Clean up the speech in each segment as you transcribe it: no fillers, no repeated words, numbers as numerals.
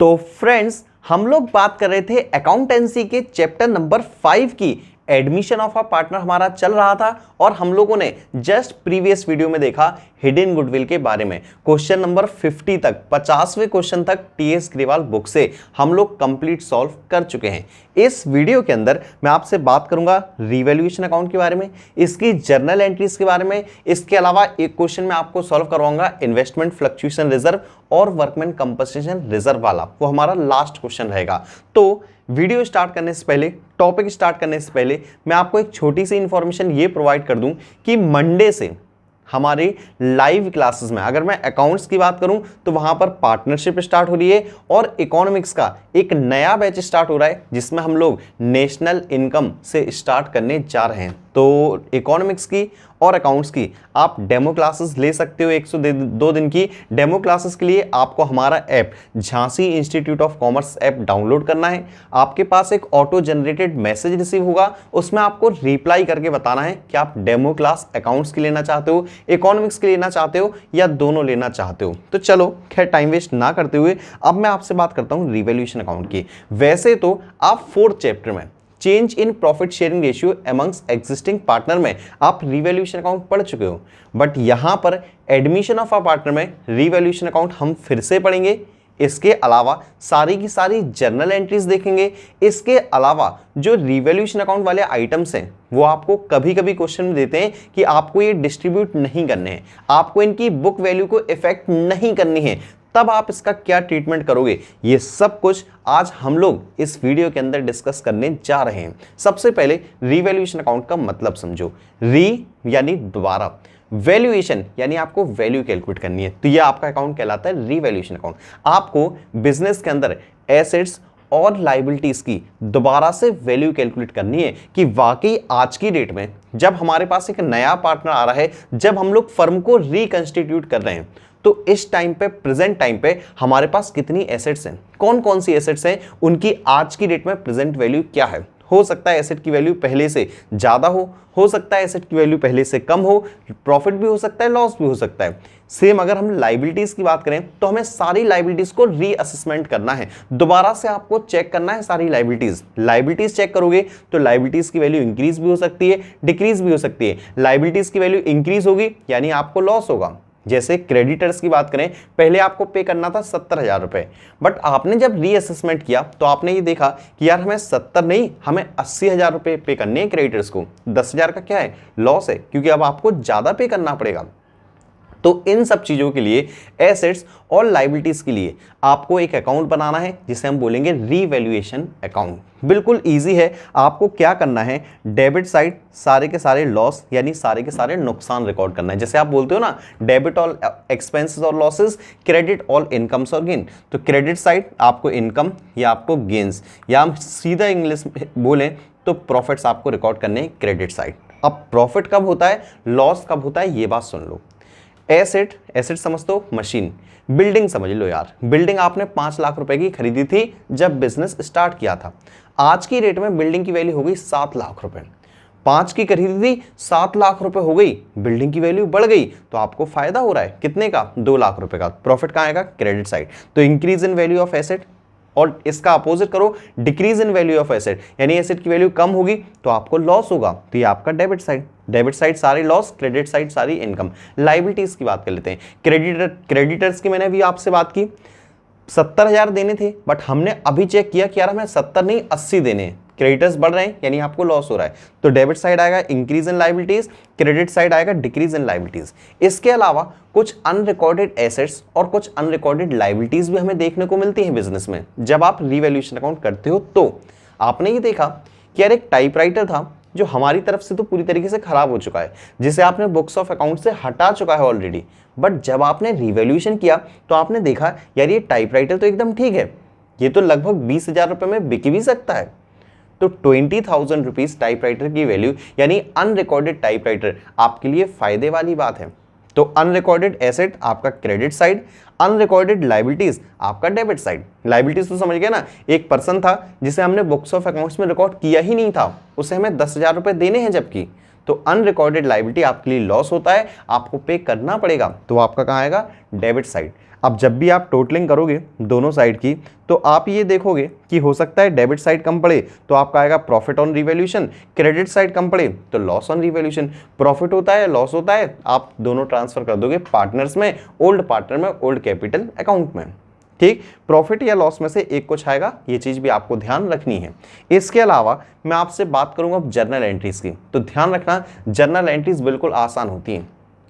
तो फ्रेंड्स, हम लोग बात कर रहे थे अकाउंटेंसी के चैप्टर नंबर 5 की। एडमिशन ऑफ अ पार्टनर हमारा चल रहा था और हम लोगों ने जस्ट प्रीवियस वीडियो में देखा हिडन गुडविल के बारे में। क्वेश्चन नंबर 50 तक 50वें क्वेश्चन तक टीएस ग्रेवाल बुक से हम लोग कंप्लीट सॉल्व कर चुके हैं। इस वीडियो के अंदर मैं आपसे बात करूंगा रिवैल्यूएशन अकाउंट के बारे में, इसकी जर्नल एंट्रीज के बारे में। इसके अलावा एक क्वेश्चन मैं आपको सॉल्व करवाऊंगा इन्वेस्टमेंट फ्लक्चुएशन रिजर्व और वर्कमैन कंपनसेशन रिजर्व वाला, वो हमारा लास्ट क्वेश्चन रहेगा। तो वीडियो स्टार्ट करने से पहले, टॉपिक स्टार्ट करने से पहले मैं आपको एक छोटी सी इंफॉर्मेशन ये प्रोवाइड कर दूं कि मंडे से हमारी लाइव क्लासेस में, अगर मैं अकाउंट्स की बात करूं तो वहां पर पार्टनरशिप स्टार्ट हो रही है और इकोनॉमिक्स का एक नया बैच स्टार्ट हो रहा है जिसमें हम लोग नेशनल इनकम से स्टार्ट करने जा रहे हैं। तो इकोनॉमिक्स की और अकाउंट्स की आप डेमो क्लासेस ले सकते हो। 102 दिन की डेमो क्लासेस के लिए आपको हमारा app Jhansi institute of commerce app download करना है। आपके पास एक ऑटो जनरेटेड मैसेज रिसीव होगा, उसमें आपको रिप्लाई करके बताना है कि आप डेमो क्लास अकाउंट्स की लेना चाहते हो, इकोनॉमिक्स की लेना चाहते हो या दोनों लेना चाहते हो। तो चलो खैर टाइम वेस्ट ना करते हुए अब मैं आपसे बात करता हूं रिवैल्यूएशन अकाउंट की। वैसे तो आप 4th चैप्टर में change in profit sharing ratio amongst existing partner में आप रिवैल्यूएशन अकाउंट पढ़ चुके हो, बट यहां पर एडमिशन ऑफ अ पार्टनर में रिवैल्यूएशन अकाउंट हम फिर से पढ़ेंगे। इसके अलावा सारी की सारी जर्नल एंट्रीज देखेंगे। इसके अलावा जो रिवैल्यूएशन अकाउंट वाले आइटम्स हैं वो आपको कभी कभी क्वेश्चन में देते हैं कि आपको ये डिस्ट्रीब्यूट नहीं करने हैं, आपको इनकी बुक वैल्यू को इफेक्ट नहीं करनी है, तब आप इसका क्या ट्रीटमेंट करोगे। ये सब कुछ आज हम लोग इस वीडियो के अंदर डिस्कस करने जा रहे हैं। सबसे पहले रिवैल्यूएशन अकाउंट का मतलब समझो। री यानी दोबारा, वैल्यूएशन यानी आपको वैल्यू कैलकुलेट करनी है, तो ये आपका अकाउंट कहलाता है रिवैल्यूएशन अकाउंट। आपको बिजनेस के अंदर एसेट्स और लायबिलिटीज की दोबारा से वैल्यू कैलकुलेट करनी है कि वाकई आज की डेट में जब हमारे पास एक नया पार्टनर आ रहा है, जब हम लोग फर्म को रिकंस्टिट्यूट कर रहे हैं, तो इस टाइम पे, प्रेजेंट टाइम पे हमारे पास कितनी एसेट्स हैं, कौन कौन सी एसेट्स हैं, उनकी आज की डेट में प्रेजेंट वैल्यू क्या है। हो सकता है एसेट की वैल्यू पहले से ज्यादा हो सकता है एसेट की वैल्यू पहले से कम हो, प्रॉफिट भी हो सकता है, लॉस भी हो सकता है। सेम अगर हम लायबिलिटीज की बात करें तो हमें सारी लायबिलिटीज को रीअसेसमेंट करना है, दोबारा से आपको चेक करना है सारी लायबिलिटीज चेक करोगे तो लायबिलिटीज की वैल्यू इंक्रीज भी हो सकती है, डिक्रीज भी हो सकती है। लायबिलिटीज की वैल्यू इंक्रीज होगी यानी आपको लॉस होगा। जैसे क्रेडिटर्स की बात करें, पहले आपको पे करना था 70,000 रुपए, बट आपने जब रीअसेसमेंट किया तो आपने ये देखा कि यार हमें 70 नहीं, हमें 80,000 रुपए पे करने हैं क्रेडिटर्स को। 10,000 का क्या है, लॉस है, क्योंकि अब आपको ज्यादा पे करना पड़ेगा। तो इन सब चीजों के लिए, एसेट्स और लायबिलिटीज के लिए आपको एक अकाउंट बनाना है जिसे हम बोलेंगे रिवैल्यूएशन अकाउंट। बिल्कुल इजी है। आपको क्या करना है, डेबिट साइड सारे के सारे लॉस यानी सारे के सारे नुकसान रिकॉर्ड करना है। जैसे आप बोलते हो ना, डेबिट ऑल एक्सपेंसेस और लॉसेस, क्रेडिट ऑल इनकम्स और गेन। तो क्रेडिट साइड आपको इनकम या आपको गेन्स, या हम सीधा इंग्लिश में बोलें तो प्रॉफिट्स आपको रिकॉर्ड करने हैं क्रेडिट साइड। अब प्रॉफिट कब होता है, लॉस कब होता है, ये बात सुन लो। एसेट समझ दो, मशीन। बिल्डिंग समझ लो यार, बिल्डिंग आपने 5 लाख रुपए की खरीदी थी जब बिजनेस स्टार्ट किया था। आज की रेट में बिल्डिंग की वैल्यू हो गई 7 लाख रुपए। 5 की खरीदी थी, 7 लाख रुपए हो गई, बिल्डिंग की वैल्यू बढ़ गई, तो आपको फायदा हो रहा है कितने का, 2 लाख रुपए का। प्रॉफिट कहाँ आएगा, क्रेडिट साइड। तो increase in value of asset, और इसका अपोजिट करो, decrease in value of asset, यानी एसेट की वैल्यू कम होगी तो आपको लॉस होगा, तो ये आपका डेबिट साइड। डेबिट साइड सारी लॉस, क्रेडिट साइड सारी इनकम। लायबिलिटीज की बात कर लेते हैं। क्रेडिटर्स की मैंने अभी आपसे बात की, 70,000 देने थे, बट हमने अभी चेक किया कि यार हमें 70 नहीं 80 देने हैं, क्रेडिटर्स बढ़ रहे हैं यानी आपको लॉस हो रहा है। तो डेबिट साइड आएगा increase in liabilities, credit side आएगा डिक्रीज इन लायबिलिटीज। इसके अलावा कुछ अनरिकॉर्डेड एसेट्स और कुछ अनरिकॉर्डेड लायबिलिटीज भी हमें देखने को मिलती हैं बिजनेस में। जब आप रिवैल्यूएशन अकाउंट करते हो तो आपने ये देखा कि यार एक टाइपराइटर था जो हमारी तरफ से तो पूरी तरीके से खराब हो चुका है, जिसे आपने बुक्स ऑफ अकाउंट से हटा चुका है ऑलरेडी, बट जब आपने रिवैल्यूएशन किया तो आपने देखा यार ये टाइपराइटर तो एकदम ठीक है, ये तो लगभग 20,000 रुपए में बिक भी सकता है। तो 20,000 रुपीज टाइपराइटर की वैल्यू यानी अनरिकॉर्डेड टाइपराइटर आपके लिए फायदे वाली बात है। तो अनरिकॉर्डेड एसेट आपका क्रेडिट साइड, अनरिकॉर्डेड लायबिलिटीज आपका डेबिट साइड। लायबिलिटीज तो समझ गया ना, एक पर्सन था जिसे हमने बुक्स ऑफ अकाउंट्स में रिकॉर्ड किया ही नहीं था, उसे हमें 10,000 रुपए देने हैं जबकि। तो अनरिकॉर्डेड लायबिलिटी आपके लिए लॉस होता है, आपको पे करना पड़ेगा, तो आपका कहाँ आएगा, डेबिट साइड। अब जब भी आप टोटलिंग करोगे दोनों साइड की, तो आप ये देखोगे कि हो सकता है डेबिट साइड कम पड़े तो आपका आएगा profit on revaluation, credit side कम पड़े तो लॉस ऑन रिवैल्यूएशन। प्रॉफिट होता है, लॉस होता है, आप दोनों ट्रांसफर कर दोगे पार्टनर्स में, ओल्ड पार्टनर में, ओल्ड कैपिटल अकाउंट में। ठीक, प्रॉफिट या लॉस में से एक कुछ आएगा, ये चीज भी आपको ध्यान रखनी है। इसके अलावा मैं आपसे बात करूंगा अब जर्नल एंट्रीज की, तो ध्यान रखना जर्नल एंट्रीज बिल्कुल आसान होती हैं,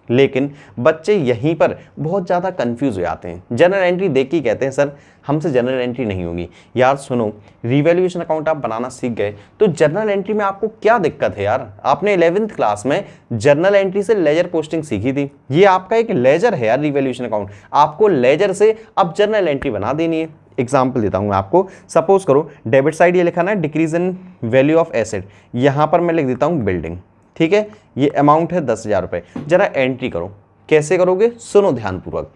लेकिन बच्चे यहीं पर बहुत ज़्यादा कंफ्यूज हो जाते हैं। जनरल एंट्री देख के कहते हैं सर हमसे जनरल एंट्री नहीं होगी। यार सुनो, रिवैल्यूएशन अकाउंट आप बनाना सीख गए तो जनरल एंट्री में आपको क्या दिक्कत है यार? आपने 11th क्लास में जनरल एंट्री से लेजर पोस्टिंग सीखी थी, ये आपका एक लेजर है यार रिवैल्यूएशन अकाउंट, आपको लेजर से अब जनरल एंट्री बना देनी है। एग्जाम्पल देता हूँ मैं आपको, सपोज करो डेबिट साइड ये लिखा ना decrease in value of asset, यहाँ पर मैं लिख देता हूँ बिल्डिंग। ठीक है, ये अमाउंट है 10,000 रुपए। जरा एंट्री करो, कैसे करोगे सुनो ध्यानपूर्वक।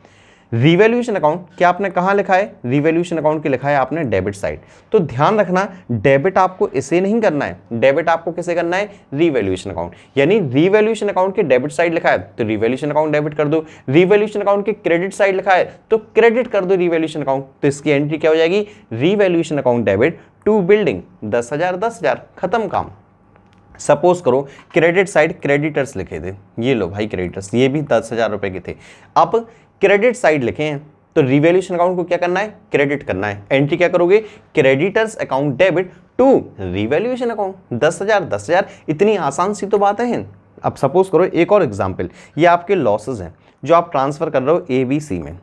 रिवैल्यूएशन अकाउंट क्या आपने कहाँ लिखा है? रिवैल्यूएशन अकाउंट के लिखा है आपने डेबिट साइड, तो ध्यान रखना डेबिट आपको इसे नहीं करना है, डेबिट आपको किसे करना है? Revaluation account. यानी रिवैल्यूएशन अकाउंट के डेबिट साइड लिखा है तो रिवैल्यूएशन अकाउंट डेबिट कर दो, रिवैल्यूएशन अकाउंट के क्रेडिट साइड लिखा है तो क्रेडिट कर दो रिवैल्यूएशन अकाउंट। तो इसकी एंट्री क्या हो जाएगी? Revaluation account debit to building 10,000 10,000, खत्म काम। सपोज करो क्रेडिट साइड क्रेडिटर्स लिखे थे, ये लो भाई क्रेडिटर्स, ये भी 10,000 रुपए के थे। अब क्रेडिट साइड लिखे हैं तो रिवैल्यूएशन अकाउंट को क्या करना है? क्रेडिट करना है। एंट्री क्या करोगे? Creditors account debit to revaluation account 10,000 10,000, इतनी आसान सी तो बात है। अब सपोज करो एक और एग्जाम्पल, ये आपके लॉसेज हैं जो आप ट्रांसफर कर रहे हो ABC में।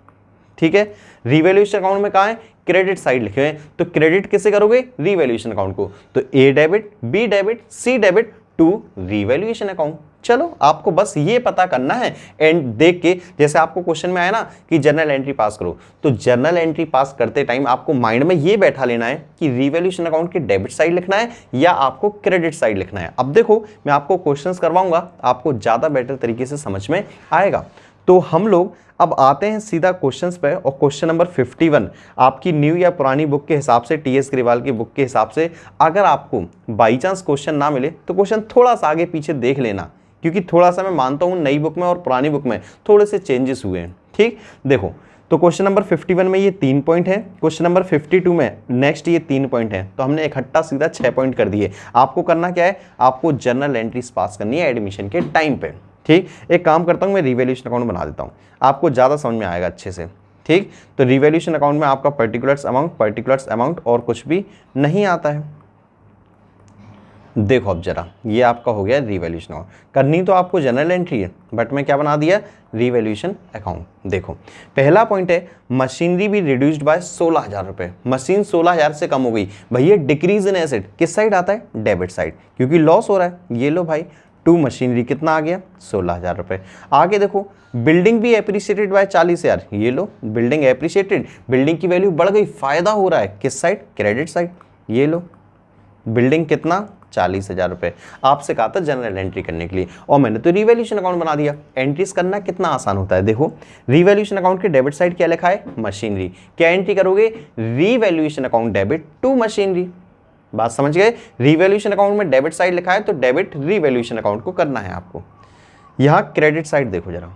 ठीक है, रिवैल्यूएशन अकाउंट में कहाँ है? क्रेडिट साइड लिखे हुए हैं तो क्रेडिट किसे करोगे? रिवैल्यूएशन अकाउंट को। तो A debit, B debit, C debit to revaluation account. चलो आपको बस ये पता करना है एंड देख के, जैसे आपको क्वेश्चन में आया ना कि जर्नल एंट्री पास करो, तो जर्नल एंट्री पास करते टाइम आपको माइंड में ये बैठा लेना है कि रिवैल्यूएशन अकाउंट के डेबिट साइड लिखना है या आपको क्रेडिट साइड लिखना है। अब देखो मैं आपको क्वेश्चंस करवाऊंगा, आपको ज्यादा बेटर तरीके से समझ में आएगा। तो हम लोग अब आते हैं सीधा क्वेश्चंस पे, और क्वेश्चन नंबर 51 आपकी न्यू या पुरानी बुक के हिसाब से, TS ग्रेवाल की बुक के हिसाब से, अगर आपको बाई चांस क्वेश्चन ना मिले तो क्वेश्चन थोड़ा सा आगे पीछे देख लेना, क्योंकि थोड़ा सा मैं मानता हूँ नई बुक में और पुरानी बुक में थोड़े से चेंजेस हुए हैं। ठीक, देखो तो क्वेश्चन नंबर 51 में ये 3 पॉइंट है, क्वेश्चन नंबर 52 में नेक्स्ट ये 3 पॉइंट है, तो हमने इकट्ठा सीधा 6 पॉइंट कर दिए। आपको करना क्या है? आपको जर्नल एंट्रीज पास करनी है एडमिशन के टाइम पे। ठीक, एक काम करता हूँ मैं रिवैल्यूएशन अकाउंट बना देता हूँ, आपको ज़्यादा समझ में आएगा अच्छे से। ठीक, तो रिवैल्यूएशन अकाउंट में आपका पर्टिकुलर्स अमाउंट और कुछ भी नहीं आता है। देखो अब जरा, ये आपका हो गया रिवैल्यूएशन अकाउंट। करनी तो आपको जनरल एंट्री है, बट मैं क्या बना दिया? Revaluation account. देखो पहला पॉइंट है मशीनरी भी रिड्यूस्ड बाय 16,000 रुपए, मशीन 16,000 से कम हो गई। भैया डिक्रीज इन एसेट किस साइड आता है? डेबिट साइड, क्योंकि लॉस हो रहा है। ये लो भाई टू मशीनरी कितना आ गया? 16,000 रुपए। आगे देखो बिल्डिंग भी एप्रिशिएटेड बाय 40,000, ये लो बिल्डिंग एप्रिशिएटेड, बिल्डिंग की वैल्यू बढ़ गई, फायदा हो रहा है किस साइड? Credit side. ये लो बिल्डिंग कितना? 40,000 रुपए। आपसे कहा था जनरल एंट्री करने के लिए और मैंने तो रिवैल्यूएशन अकाउंट बना दिया। एंट्रीज करना कितना आसान होता है। देखो रिवैल्यूएशन अकाउंट के डेबिट साइड क्या लिखा है? मशीनरी। क्या एंट्री करोगे? Revaluation account debit to machinery. बात समझ गए? रिवैल्यूएशन अकाउंट में डेबिट साइड लिखा है तो डेबिट रिवैल्यूएशन अकाउंट को करना है आपको। यहां क्रेडिट साइड देखो जरा,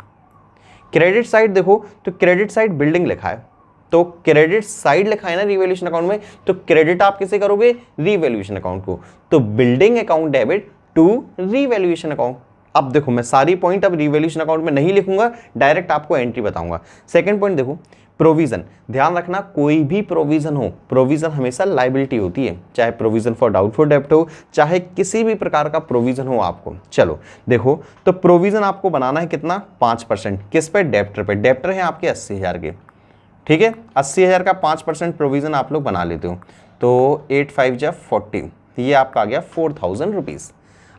क्रेडिट साइड देखो तो क्रेडिट साइड बिल्डिंग लिखा है तो क्रेडिट साइड लिखा है ना रिवैल्यूएशन अकाउंट में, तो क्रेडिट आप किसे करोगे? रिवैल्यूएशन अकाउंट को। तो building account debit to revaluation account. अब देखो मैं सारी पॉइंट अब रिवैल्यूएशन अकाउंट में नहीं लिखूंगा, डायरेक्ट आपको एंट्री बताऊंगा। सेकंड पॉइंट देखो प्रोविजन, ध्यान रखना कोई भी प्रोविजन हो, प्रोविजन हमेशा लायबिलिटी होती है, चाहे प्रोविजन फॉर डाउटफुल डेब्ट हो, चाहे किसी भी प्रकार का प्रोविजन हो आपको। चलो देखो तो प्रोविजन आपको बनाना है कितना? 5%। किस पे? डेब्टर पे। डेब्टर है आपके 80,000 के। ठीक है, 80,000 का 5% प्रोविजन आप लोग बना लेते हो तो 8 5 जा 40, ये आपका आ गया 4,000 रुपीज।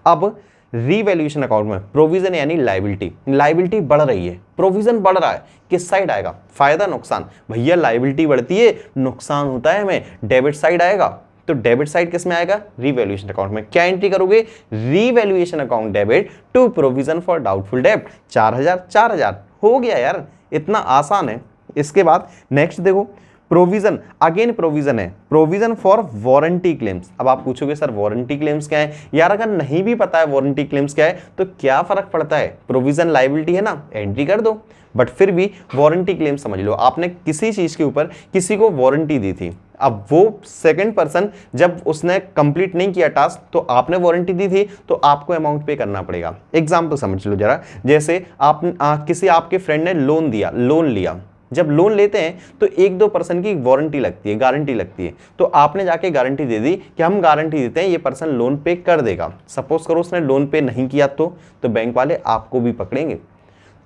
अब रिवैल्यूएशन अकाउंट में प्रोविजन यानी लायबिलिटी, लायबिलिटी बढ़ रही है, प्रोविजन बढ़ रहा है, किस साइड आएगा? फायदा नुकसान। भैया लायबिलिटी बढ़ती है नुकसान होता है हमें, डेबिट साइड आएगा तो डेबिट साइड किस में आएगा? रिवैल्यूएशन अकाउंट में। क्या एंट्री करोगे? Revaluation account debit to provision for doubtful डेब्ट 4,000 4,000। हो गया यार, इतना आसान है। इसके बाद नेक्स्ट देखो प्रोविजन, अगेन प्रोविजन है, प्रोविजन फॉर वारंटी क्लेम्स। अब आप पूछोगे सर वारंटी क्लेम्स क्या है? यार अगर नहीं भी पता है वारंटी क्लेम्स क्या है तो क्या फर्क पड़ता है, प्रोविजन लायबिलिटी है ना, एंट्री कर दो। बट फिर भी वारंटी क्लेम समझ लो, आपने किसी चीज के ऊपर किसी को वारंटी दी थी, अब वो सेकंड पर्सन जब उसने कंप्लीट नहीं किया टास्क तो आपने वारंटी दी थी तो आपको अमाउंट पे करना पड़ेगा। एग्जांपल समझ लो जरा, जैसे आप किसी आपके फ्रेंड ने लोन लिया, जब लोन लेते हैं तो 1-2 पर्सन की वारंटी लगती है, गारंटी लगती है, तो आपने जाके गारंटी दे दी कि हम गारंटी देते हैं ये पर्सन लोन पे कर देगा। सपोज करो उसने लोन पे नहीं किया तो बैंक वाले आपको भी पकड़ेंगे।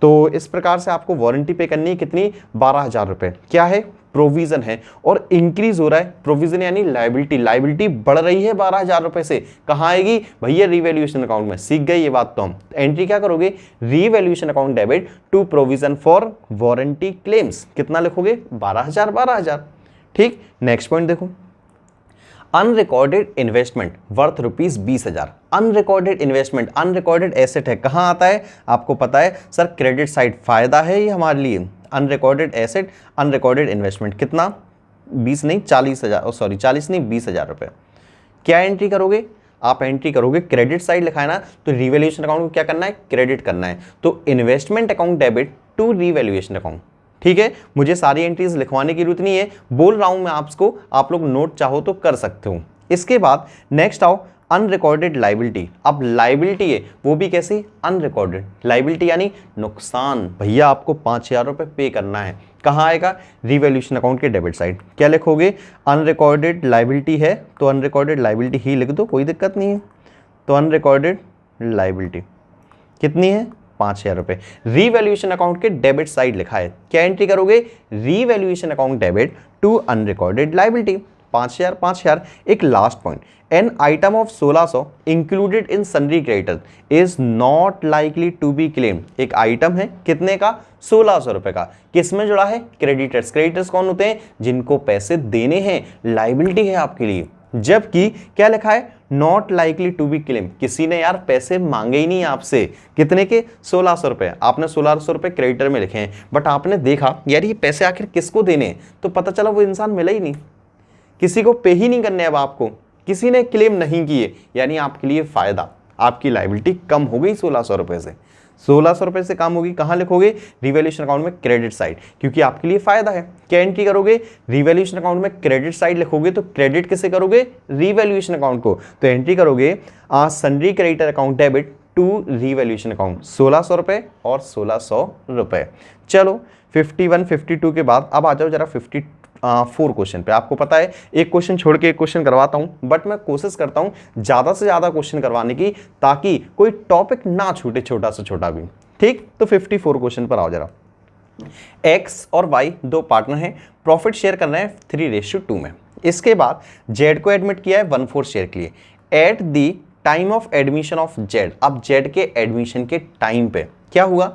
तो इस प्रकार से आपको वारंटी पे करनी है कितनी, 12,000 रुपए। क्या है, प्रोविजन है और इंक्रीज हो रहा है। प्रोविजन यानी लाइबिलिटी बढ़ रही है 12,000 रुपए से। कहां आएगी भैया, रिवैल्यूएशन अकाउंट में। सीख गए ये बात तो हम। एंट्री क्या करोगे, revaluation account debit to provision for warranty claims. कितना लिखोगे, 12,000। ठीक, नेक्स्ट पॉइंट देखो, unrecorded investment worth ₹20,000। Unrecorded investment, unrecorded asset है, कहां आता है आपको पता है सर, क्रेडिट साइड। फायदा है ये हमारे लिए। अनरिकॉर्डेड एसेट, अनरिकॉर्डेड इन्वेस्टमेंट कितना, 20 नहीं 40,000, सॉरी 40 नहीं 20,000 रुपए। क्या एंट्री करोगे, आप एंट्री करोगे, क्रेडिट साइड लिखा है ना, तो रिवैल्यूएशन अकाउंट को क्या करना है, क्रेडिट करना है। तो investment account debit to revaluation account. ठीक है, मुझे सारी एंट्रीज लिखवाने की जरूरत नहीं है, बोल रहा हूं मैं आपको, आप लोग नोट चाहो तो कर सकते हो। इसके बाद नेक्स्ट आओ, अनरिकॉर्डेड लाइबिलिटी। अब लाइबिलिटी है वो भी कैसी, अनरिकॉर्डेड लाइबिलिटी यानी नुकसान। भैया आपको 5,000 रुपए पे करना है, कहाँ आएगा, रिवैल्यूएशन अकाउंट के डेबिट साइड। क्या लिखोगे, अनरिकॉर्डेड लाइबिलिटी है तो अनरिकॉर्डेड लाइबिलिटी ही लिख दो, कोई दिक्कत नहीं है। तो अनरिकॉर्डेड लाइबिलिटी कितनी है, 5,000 रुपए। रिवैल्यूएशन अकाउंट के डेबिट साइड लिखा है, क्या एंट्री करोगे, revaluation account debit to unrecorded liability, 5,000। एक last point, an item of 1,600 included in sundry creditor is not likely to be claim. एक आइटम है कितने का, 1,600 रुपए का, किसमें जुड़ा है, क्रेडिटर्स। क्रेडिटर्स कौन होते हैं, जिनको पैसे देने हैं, लाइबिलिटी है आपके लिए। जबकि क्या लिखा है, not likely to be claim, किसी ने यार पैसे मांगे ही नहीं आपसे, कितने के, 1,600 रुपए। आपने 1,600 रुपए क्रेडिटर में लिखे हैं, बट आपने देखा यार ये पैसे आखिर किसको देने हैं, तो पता चला वो इंसान मिला ही नहीं, किसी को पे ही नहीं करने। अब आपको किसी ने क्लेम नहीं किए, यानी आपके लिए फायदा, आपकी लाइबिलिटी कम हो गई 1,600 रुपए से। 1,600 रुपए से कम होगी, कहां लिखोगे, रिवैल्यूएशन अकाउंट में क्रेडिट साइड, क्योंकि आपके लिए फायदा है। क्या एंट्री करोगे, रिवैल्यूएशन अकाउंट में क्रेडिट साइड लिखोगे, तो क्रेडिट किसे करोगे, रिवैल्यूएशन अकाउंट को। तो एंट्री करोगे sundry creditor account debit to revaluation account, 1,600 रुपए और 1,600 रुपए। चलो 51, 52 के बाद अब आ जाओ जरा 54 क्वेश्चन पे। आपको पता है एक क्वेश्चन छोड़ के एक क्वेश्चन करवाता हूं, बट मैं कोशिश करता हूं ज्यादा से ज्यादा क्वेश्चन करवाने की, ताकि कोई टॉपिक ना छूटे, छोटा से छोटा भी। ठीक, तो 54 क्वेश्चन पर आओ जरा। एक्स और वाई दो पार्टनर हैं, प्रॉफिट शेयर कर रहे हैं 3:2 में। इसके बाद जेड को एडमिट किया है 1/4 शेयर के लिए। At the time of admission of Z, अब जेड के एडमिशन के टाइम पे क्या हुआ,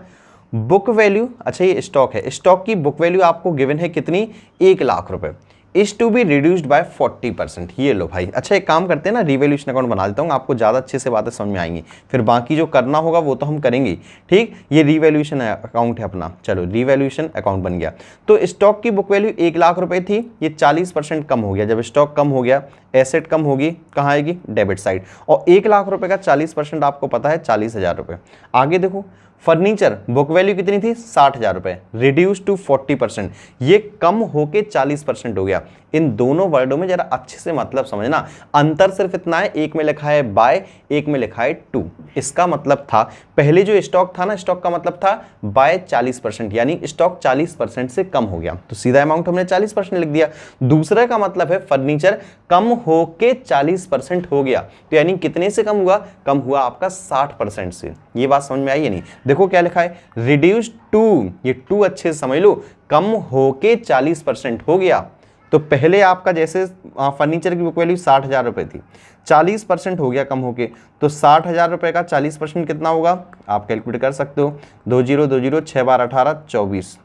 बुक वैल्यू, अच्छा ये स्टॉक है, स्टॉक की बुक वैल्यू आपको गिवन है कितनी, 1,00,000 रुपए, is to be reduced by 40%। ये लो भाई, अच्छा एक काम करते हैं ना, रिवैल्यूएशन अकाउंट बना देता हूँ, आपको ज़्यादा अच्छे से बातें समझ में आएंगी, फिर बाकी जो करना होगा वो तो हम करेंगे। ठीक, ये रिवैल्यूएशन अकाउंट है अपना, चलो रिवैल्यूएशन अकाउंट बन गया। तो स्टॉक की बुक वैल्यू 1,00,000 रुपए थी, ये 40% कम हो गया। जब स्टॉक कम हो गया, एसेट कम होगी, कहाँ आएगी, डेबिट साइड। और 1,00,000 रुपए का 40% आपको पता है 40,000 रुपए। आगे देखो, फर्नीचर बुक वैल्यू कितनी थी, 60,000 रुपए, रिड्यूस टू 40%, ये कम होके 40% हो गया। इन दोनों वर्डों में जरा अच्छे से मतलब समझना, अंतर सिर्फ इतना है, एक में लिखा है बाय, एक में लिखा है टू। इसका मतलब था, पहले जो स्टॉक था ना, स्टॉक का मतलब था बाय 40%, यानी स्टॉक 40% से कम हो गया, तो सीधा अमाउंट हमने 40% लिख दिया। दूसरे का मतलब है फर्नीचर कम होके 40% हो गया, तो यानी कितने से कम हुआ, कम हुआ आपका 60% से। ये बात समझ में आई है नहीं, देखो क्या लिखा है, रिड्यूस टू, ये टू अच्छे से समझ लो, कम होके 40% हो गया। तो पहले आपका जैसे फर्नीचर की बुक वैल्यू 60,000 रुपए थी, 40% हो गया कम होके, तो 60,000 रुपए का 40% कितना होगा, आप कैलकुलेट कर सकते हो, 20 6 12 18 24।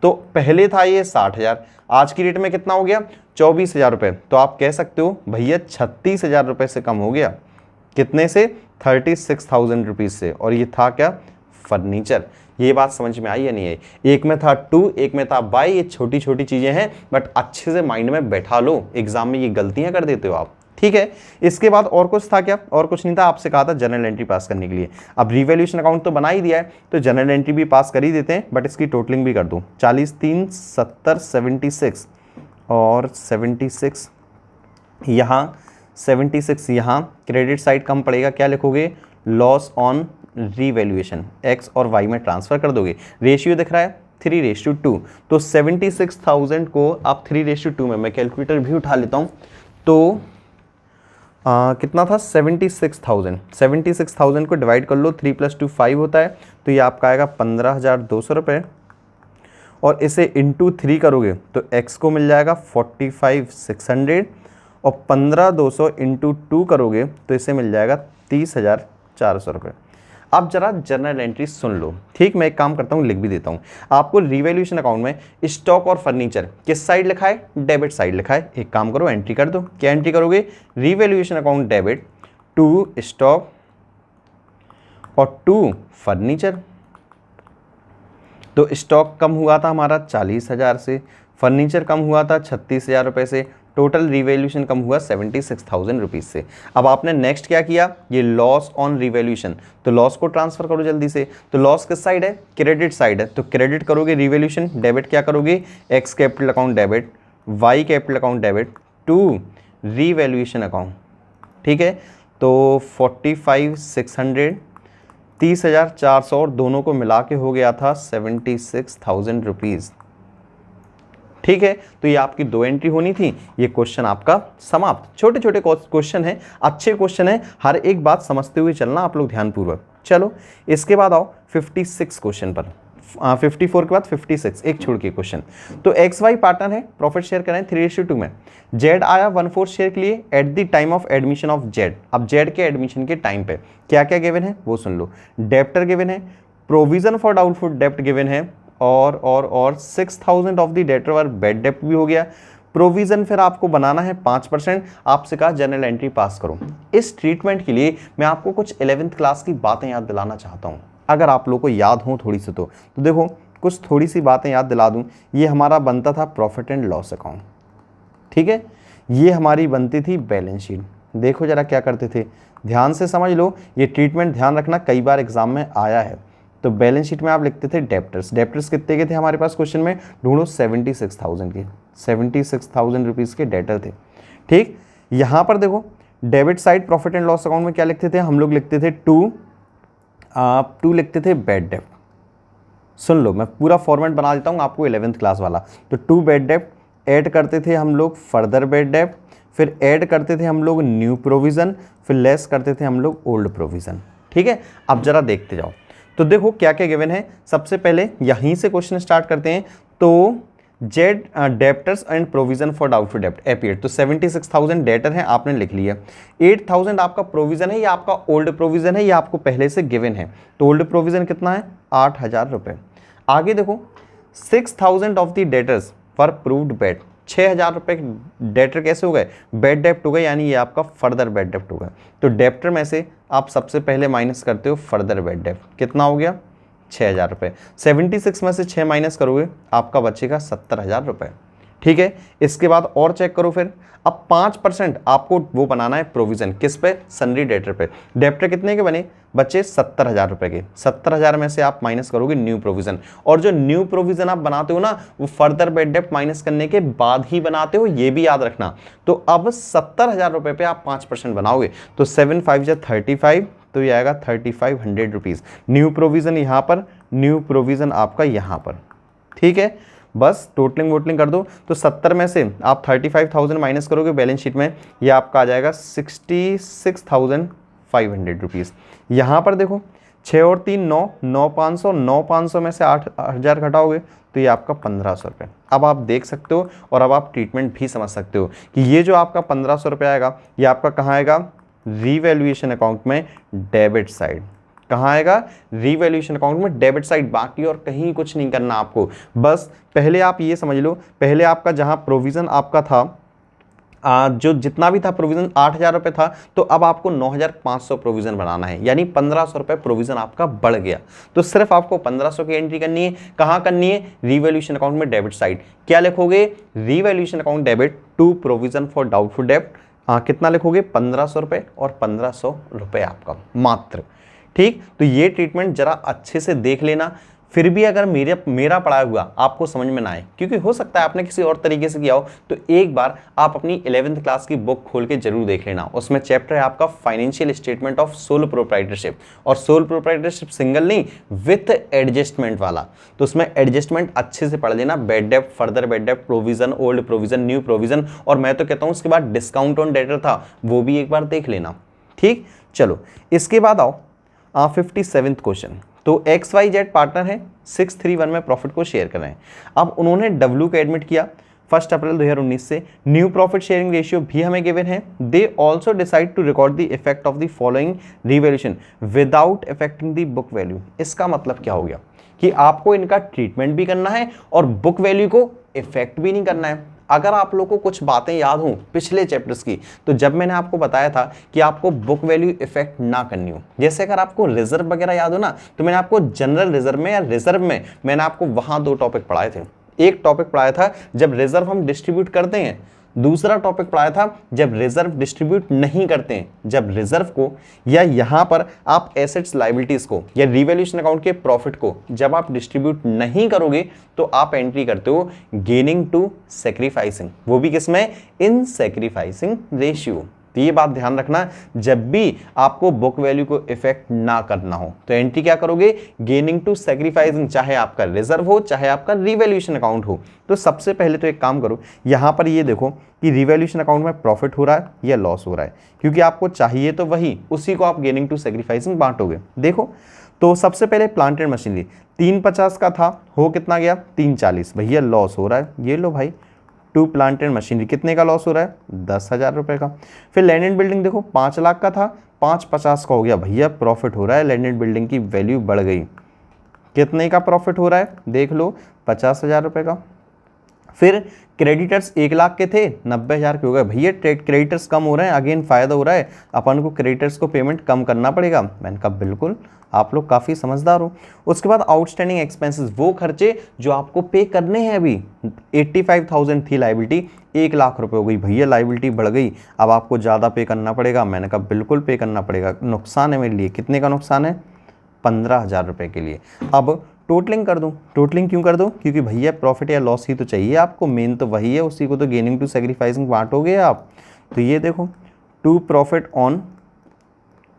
तो पहले था ये 60,000, आज की रेट में कितना हो गया, 24,000 रुपए। तो आप कह सकते हो भैया 36,000 रुपए से कम हो गया, कितने से, 36,000 रुपीज से। और ये था क्या, फर्नीचर। ये बात समझ में आई या नहीं आई, एक में था टू, एक में था बाय, ये छोटी छोटी चीजें हैं, बट अच्छे से माइंड में बैठा लो, एग्जाम में ये गलतियां कर देते हो आप। ठीक है। इसके बाद और कुछ था क्या? और कुछ नहीं था, आपसे कहा था जनरल एंट्री पास करने के लिए। अब रिवैल्यूएशन अकाउंट तो बना ही दिया है तो जनरल एंट्री भी पास कर ही देते हैं, बट इसकी टोटलिंग भी कर दूं। 40 3 70 76 और 76 यहाँ, 76 यहाँ। क्रेडिट साइड कम पड़ेगा, क्या लिखोगे? लॉस ऑन रिवैल्यूएशन, एक्स और वाई में ट्रांसफर कर दोगे। रेशियो दिख रहा है 3:2, तो 76,000 को आप 3:2 में, मैं कैलकुलेटर भी उठा लेता हूँ, तो कितना था? 76,000 को डिवाइड कर लो, 3 + 2 5 होता है, तो ये आपका आएगा 15,200 रुपये। और इसे इंटू 3 करोगे तो x को मिल जाएगा 45,600, और 15,200 इंटू 2 करोगे तो इसे मिल जाएगा 30,400 रुपये। अब जरा जनरल एंट्री सुन लो, ठीक? मैं एक काम करता हूँ, लिख भी देता हूँ आपको। रिवैल्यूएशन अकाउंट में स्टॉक और फर्नीचर किस साइड लिखा है? डेबिट साइड लिखा है। एक काम करो, एंट्री कर दो। क्या एंट्री करोगे? Revaluation account debit to stock और टू फर्नीचर। तो स्टॉक कम हुआ था हमारा 40,000 से, फर्नीचर कम हुआ था 36,000 रुपये से, टोटल रिवैल्यूएशन कम हुआ 76,000 रुपीज़ से। अब आपने नेक्स्ट क्या किया? ये लॉस ऑन रिवैल्यूएशन, तो लॉस को ट्रांसफर करो जल्दी से। तो लॉस किस साइड है? क्रेडिट साइड है, तो क्रेडिट करोगे रिवैल्यूएशन, डेबिट क्या करोगे? X capital account debit, Y capital account debit to revaluation account, ठीक है। तो 45,600, 30,400 और दोनों को मिला के हो गया था 76,000 रुपीज़, ठीक है। तो ये आपकी 2 एंट्री होनी थी। ये क्वेश्चन आपका समाप्त। छोटे छोटे क्वेश्चन हैं, अच्छे क्वेश्चन हैं, हर एक बात समझते हुए चलना आप लोग ध्यानपूर्वक। चलो इसके बाद आओ 56 क्वेश्चन पर। 54 के बाद 56, एक छोड़ के क्वेश्चन। तो एक्स वाई पार्टनर है, प्रॉफिट शेयर करें 3:2 में। जेड आया 1/4 शेयर के लिए at the time of admission of Z. अब जेड के एडमिशन के टाइम पे क्या क्या गिवन है वो सुन लो। डेप्टर गिवन है, प्रोविजन फॉर डाउटफुल डेप्ट गिवन है, और 6,000 of the debtor were bad डेप्ट भी हो गया। प्रोविजन फिर आपको बनाना है 5%। आपसे कहा जनरल एंट्री पास करो। इस ट्रीटमेंट के लिए मैं आपको कुछ 11th क्लास की बातें याद दिलाना चाहता हूँ, अगर आप लोगों को याद हो थोड़ी सी। तो देखो कुछ थोड़ी सी बातें याद दिला दूँ। ये हमारा बनता था प्रॉफिट एंड लॉस अकाउंट, ठीक है। ये हमारी बनती थी बैलेंस शीट। देखो जरा क्या करते थे, ध्यान से समझ लो, ये ट्रीटमेंट ध्यान रखना, कई बार एग्जाम में आया है। तो बैलेंस शीट में आप लिखते थे डेप्टर्स। डेप्टर्स कितने के थे हमारे पास? क्वेश्चन में ढूंढो 76,000 के, 76,000 रुपीज़ के डेटर थे, ठीक। यहाँ पर देखो debit side profit and loss account में क्या लिखते थे हम लोग? लिखते थे टू लिखते थे बैड डेप्ट। सुन लो, मैं पूरा फॉर्मेट बना देता हूँ आपको 11th क्लास वाला। तो टू बैड डेप्ट ऐड करते थे हम लोग फर्दर बैड डेप्ट, फिर ऐड करते थे हम लोग न्यू प्रोविज़न, फिर लेस करते थे हम लोग ओल्ड प्रोविज़न, ठीक है। अब जरा देखते जाओ। तो देखो क्या क्या गिवन है। सबसे पहले यहीं से क्वेश्चन स्टार्ट करते हैं। तो Z debtors and provision for doubtful डेप्ट एपीएड, तो 76,000 डेटर है, आपने लिख लिया। 8,000 आपका प्रोविजन है या आपका ओल्ड प्रोविजन है, या आपको पहले से गिवन है। तो ओल्ड प्रोविजन कितना है? 8,000 रुपये। आगे देखो 6,000 of the debtors for proved bad, 6,000 रुपये डेटर कैसे हो गए? बैड डेप्ट हो गए, यानी ये आपका फर्दर बैड डेप्ट हो गया। तो डेप्टर में से आप सबसे पहले माइनस करते हो फर्दर बैड डेप्ट, कितना हो गया? 6,000 रुपये। 76 में से 6 माइनस करोगे आपका बचेगा 70,000 रुपये, ठीक है। इसके बाद और चेक करो फिर। अब 5% आपको वो बनाना है प्रोविजन, किस पे? सन्ड्री डेटर पे। डेप्टर कितने के बने? बचे 70,000 रुपये के। 70,000 में से आप माइनस करोगे न्यू प्रोविजन, और जो न्यू प्रोविजन आप बनाते हो ना, वो फर्दर बैड डेप्ट माइनस करने के बाद ही बनाते हो, ये भी याद रखना। तो अब 70,000 रुपये पे आप 5% बनाओगे, तो 7 5 जा 35, तो ये आएगा 3,500 रुपीज़। न्यू प्रोविजन यहाँ पर, न्यू प्रोविजन आपका यहाँ पर, ठीक है। बस टोटलिंग वोटलिंग कर दो। तो 70 में से आप 35,000 माइनस करोगे बैलेंस शीट में, ये आपका आ जाएगा 66,500 रुपीज़। यहाँ पर देखो 6 और 3 9, 9,500, 9,500 में से 8,000 घटाओगे तो ये आपका 1,500 रुपये। अब आप देख सकते हो और अब आप ट्रीटमेंट भी समझ सकते हो कि ये जो आपका 1,500 रुपये आएगा, ये आपका कहाँ आएगा? रिवैल्यूएशन अकाउंट में डेबिट साइड। कहाँ आएगा? रिवैल्यूएशन अकाउंट में डेबिट साइड। बाकी और कहीं कुछ नहीं करना आपको, बस पहले आप ये समझ लो, पहले आपका जहाँ प्रोविज़न आपका था, जो जितना भी था प्रोविज़न 8,000 रुपये था, तो अब आपको 9,500 प्रोविज़न बनाना है, यानी 1,500 रुपये प्रोविज़न आपका बढ़ गया। तो सिर्फ आपको 1,500 की एंट्री करनी है। कहाँ करनी है? रिवैल्यूएशन अकाउंट में डेबिट साइड। क्या लिखोगे? Revaluation account debit to provision for doubtful डेप्ट कितना लिखोगे 1500 रुपये और 1500 रुपये आपका मात्र। ठीक, तो ये ट्रीटमेंट जरा अच्छे से देख लेना। फिर भी अगर मेरा पढ़ाया हुआ आपको समझ में ना आए, क्योंकि हो सकता है आपने किसी और तरीके से किया हो, तो एक बार आप अपनी 11th क्लास की बुक खोल के जरूर देख लेना। उसमें चैप्टर है आपका financial statement of sole proprietorship, और सोल प्रोप्राइटरशिप सिंगल नहीं विथ एडजस्टमेंट वाला। तो उसमें एडजस्टमेंट अच्छे से पढ़ लेना, बेड डेप्ट, फर्दर बेड डेप्ट, provision, old provision, new provision, और मैं तो कहता हूँ उसके बाद डिस्काउंट ऑन डेटर था वो भी एक बार देख लेना। ठीक, चलो इसके बाद आओ 57th क्वेश्चन। तो XYZ पार्टनर है, 631 में प्रॉफिट को शेयर कर रहे हैं। अब उन्होंने W को एडमिट किया 1 अप्रैल 2019 से। न्यू प्रॉफिट शेयरिंग रेशियो भी हमें गिवन है। They also decide to record the effect of the following revaluation without affecting the book value. इसका मतलब क्या हो गया कि आपको इनका ट्रीटमेंट भी करना है और बुक वैल्यू को इफेक्ट भी नहीं करना है। अगर आप लोगों को कुछ बातें याद हों पिछले चैप्टर्स की, तो जब मैंने आपको बताया था कि आपको बुक वैल्यू इफेक्ट ना करनी हो, जैसे अगर आपको रिजर्व वगैरह याद हो ना, तो मैंने आपको जनरल रिजर्व में या रिजर्व में मैंने आपको वहां 2 टॉपिक पढ़ाए थे। एक टॉपिक पढ़ाया था जब रिजर्व हम डिस्ट्रीब्यूट करते हैं, दूसरा टॉपिक पढ़ाया था जब रिजर्व डिस्ट्रीब्यूट नहीं करते हैं। जब रिजर्व को या यहां पर आप एसेट्स लायबिलिटीज को या रिवैल्यूएशन अकाउंट के प्रॉफिट को जब आप डिस्ट्रीब्यूट नहीं करोगे तो आप एंट्री करते हो गेनिंग टू सैक्रिफाइसिंग, वो भी किसमें, इन सैक्रिफाइसिंग रेशियो। तो ये बात ध्यान रखना, जब भी आपको बुक वैल्यू को इफेक्ट ना करना हो तो एंट्री क्या करोगे, गेनिंग टू सैक्रिफाइसिंग, चाहे आपका रिजर्व हो चाहे आपका रिवैल्यूएशन अकाउंट हो। तो सबसे पहले तो एक काम करो, यहां पर ये देखो कि रिवैल्यूएशन अकाउंट में प्रॉफिट हो रहा है या लॉस हो रहा है, क्योंकि आपको चाहिए तो वही, उसी को आप गेनिंग टू सैक्रिफाइसिंग बांटोगे। देखो तो सबसे पहले प्लांट एंड मशीनरी 350 का था, हो कितना गया 340, भैया लॉस हो रहा है। ये लो भाई 2 प्लांट एंड मशीनरी, कितने का लॉस हो रहा है, 10,000 रुपये का। फिर लैंड एंड बिल्डिंग देखो 5 लाख का था, 550 का हो गया, भैया प्रॉफिट हो रहा है, लैंड एंड बिल्डिंग की वैल्यू बढ़ गई। कितने का प्रॉफिट हो रहा है, देख लो 50,000 रुपये का। फिर क्रेडिटर्स 1 लाख के थे, 90,000 के हो गए, भैया क्रेडिटर्स कम हो रहे हैं, अगेन फायदा हो रहा है, अपन को क्रेडिटर्स को पेमेंट कम करना पड़ेगा। मैंने कहा बिल्कुल, आप लोग काफ़ी समझदार हो। उसके बाद आउटस्टैंडिंग एक्सपेंसेस, वो खर्चे जो आपको पे करने हैं अभी, 85,000 थी लाइबिलिटी, 1 लाख रुपए हो गई, भैया लाइबिलिटी बढ़ गई, अब आपको ज़्यादा पे करना पड़ेगा। मैंने कहा बिल्कुल पे करना पड़ेगा, नुकसान है मेरे लिए। कितने का नुकसान है, 15,000 रुपये के लिए। अब टोटलिंग कर दूं, टोटलिंग क्यों कर दूं, क्योंकि भैया प्रॉफिट या लॉस ही तो चाहिए आपको, मेन तो वही है, उसी को तो गेनिंग टू सैक्रिफाइसिंग बांटोगे आप। तो ये देखो टू प्रॉफिट ऑन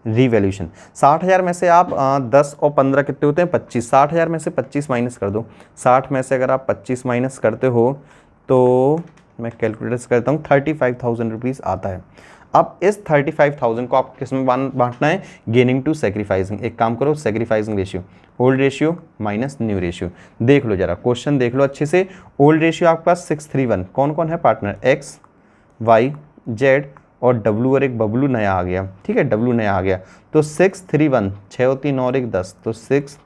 रिवैल्यूएशन, 60,000 में से आप 10 और 15 कितने होते हैं, 25, 60,000 में से 25 माइनस कर दो। 60 में से अगर आप 25 माइनस करते हो तो मैं कैलकुलेटर से करता हूँ, 35,000 रुपीज़ आता है। अब इस 35,000 को आपको किस में बांटना है, गेनिंग टू सैक्रिफाइसिंग। एक काम करो, sacrificing ratio, old ratio minus new ratio. देख लो जरा क्वेश्चन देख लो अच्छे से। ओल्ड रेशियो आपके पास 631, कौन कौन है पार्टनर, एक्स वाई जेड और डब्लू, और एक बबलू नया आ गया। ठीक है, डब्लू नया आ गया। तो 631, 6 और 3 और 1 10, तो 6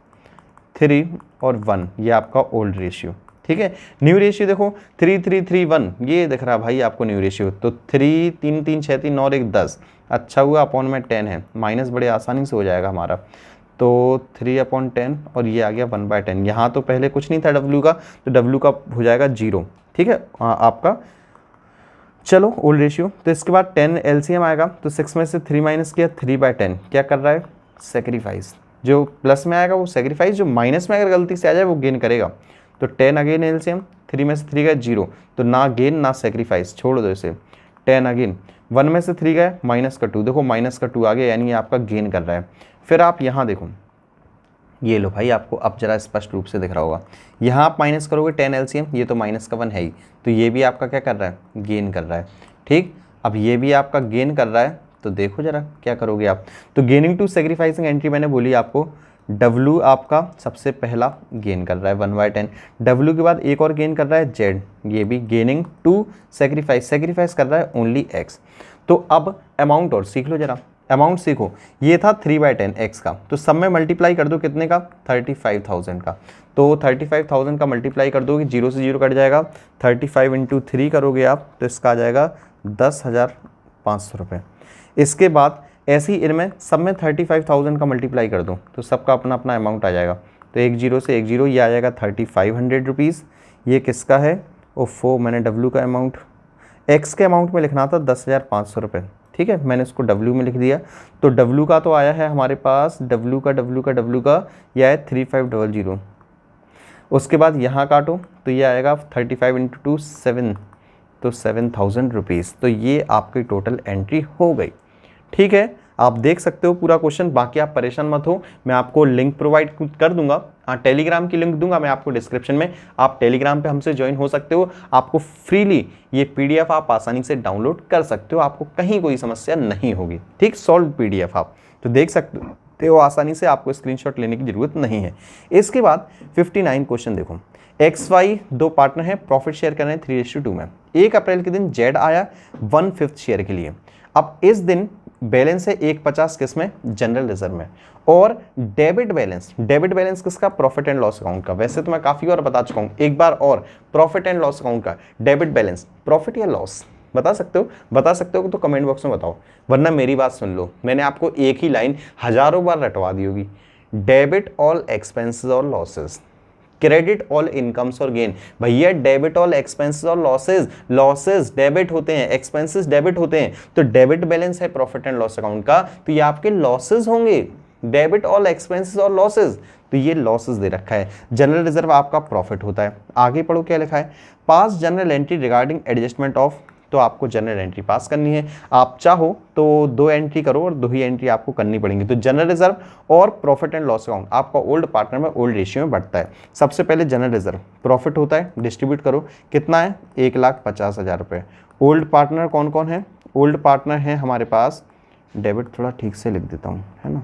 3 और 1, ये आपका ओल्ड रेशियो। ठीक है, न्यू रेशियो देखो 3 3 3 1, ये दिख रहा भाई आपको न्यू रेशियो। तो 3 3 3 6 3 और 1 10, अच्छा हुआ अपॉन में 10 है, माइनस बड़े आसानी से हो जाएगा हमारा। तो 3/10 और ये आ गया 1/10। यहाँ तो पहले कुछ नहीं था डब्ल्यू का, तो डब्ल्यू का हो जाएगा 0। ठीक है आपका, चलो ओल्ड रेशियो। तो इसके बाद 10 एलसीएम आएगा, तो 6 में से 3 माइनस किया, 3/10 क्या कर रहा है, सेक्रीफाइस। जो प्लस में आएगा वो सेक्रीफाइस, जो माइनस में अगर गलती से आ जाए वो गेन करेगा। तो 10 अगेन एलसीएम, 3 में से 3 गए 0, तो ना गेन ना सेक्रीफाइस, छोड़ दो इसे। 10 अगेन, 1 में से 3 गए माइनस का 2, देखो माइनस का 2 आ गया, यानी ये आपका गेन कर रहा है। फिर आप यहाँ देखो, ये लो भाई आपको अब जरा स्पष्ट रूप से दिख रहा होगा, यहाँ आप माइनस करोगे 10 एलसीएम, ये तो माइनस का 1 है ही, तो ये भी आपका क्या कर रहा है, गेन कर रहा है। ठीक, अब ये भी आपका गेन कर रहा है, तो देखो जरा क्या करोगे आप। तो गेनिंग टू सेक्रीफाइसिंग एंट्री मैंने बोली आपको, W आपका सबसे पहला गेन कर रहा है 1/10, W के बाद एक और गेन कर रहा है Z, ये भी गेनिंग टू सेक्रीफाइस, सेक्रीफाइस कर रहा है ओनली X। तो अब अमाउंट और सीख लो जरा, अमाउंट सीखो। ये था 3/10 X का, तो सब में मल्टीप्लाई कर दो कितने का, 35,000 का। तो 35,000 का मल्टीप्लाई कर दोगे, 0 से 0 कट जाएगा, 35 × 3 करोगे आप, तो इसका आ जाएगा 10,500 रुपये। इसके बाद ऐसे ही इनमें सब में 35,000 का मल्टीप्लाई कर दो, तो सबका अपना अपना अमाउंट आ जाएगा। तो 1 0 से 1 0, ये आ जाएगा 3,500 रुपीज़। ये किसका है, ओफो मैंने W का अमाउंट, एक्स के अमाउंट में लिखना था 10,500 रुपये, ठीक है, मैंने उसको डब्ल्यू में लिख दिया। तो डब्ल्यू का तो आया है हमारे पास, डब्ल्यू का यह है 3500। उसके बाद यहाँ काटो तो ये आएगा 35 × 2 7, तो 7,000 रुपीज़। तो ये आपकी टोटल एंट्री हो गई, ठीक है। आप देख सकते हो पूरा क्वेश्चन, बाकी आप परेशान मत हो, मैं आपको लिंक प्रोवाइड कर दूंगा, टेलीग्राम की लिंक दूंगा मैं आपको डिस्क्रिप्शन में, आप टेलीग्राम पे हमसे ज्वाइन हो सकते हो। आपको फ्रीली ये पीडीएफ आप आसानी से डाउनलोड कर सकते हो, आपको कहीं कोई समस्या नहीं होगी, ठीक। सॉल्व पीडीएफ आप तो देख सकते हो आसानी से, आपको स्क्रीनशॉट लेने की जरूरत नहीं है। इसके बाद 59 क्वेश्चन देखो, एक्स वाई दो पार्टनर हैं, प्रॉफिट शेयर कर रहे हैं 3:2 में। 1 अप्रैल के दिन जेड आया 1/5 शेयर के लिए। अब इस दिन बैलेंस है 150 किस में, जनरल रिजर्व में, और डेबिट बैलेंस किसका, प्रॉफिट एंड लॉस अकाउंट का। वैसे तो मैं काफी बार बता चुका हूं, एक बार और, प्रॉफिट एंड लॉस अकाउंट का डेबिट बैलेंस, प्रॉफिट या लॉस बता सकते हो तो कमेंट बॉक्स में बताओ, वरना मेरी बात सुन लो, मैंने आपको एक ही लाइन हजारों बार रटवा दी होगी। डेबिट ऑल एक्सपेंसेस और लॉसेस, क्रेडिट ऑल इनकम्स और गेन। भैया डेबिट ऑल एक्सपेंसेस और लॉसेस डेबिट होते हैं, एक्सपेंसेस डेबिट होते हैं, तो डेबिट बैलेंस है प्रॉफिट एंड लॉस अकाउंट का, तो ये आपके लॉसेस होंगे। डेबिट ऑल एक्सपेंसेस और लॉसेस, तो ये लॉसेस दे रखा है। जनरल रिजर्व आपका प्रॉफिट होता है। आगे पढ़ो क्या लिखा है, pass journal entry regarding adjustment of, तो आपको जनरल एंट्री पास करनी है। आप चाहो तो 2 एंट्री करो और 2 ही एंट्री आपको करनी पड़ेंगी। तो जनरल रिजर्व और प्रॉफिट एंड लॉस अकाउंट आपका ओल्ड पार्टनर में ओल्ड रेशियो में बढ़ता है। सबसे पहले जनरल रिजर्व प्रॉफिट होता है, डिस्ट्रीब्यूट करो, कितना है 1,50,000 रुपये। ओल्ड पार्टनर कौन कौन है, ओल्ड पार्टनर है हमारे पास, डेबिट थोड़ा ठीक से लिख देता हूँ, है ना।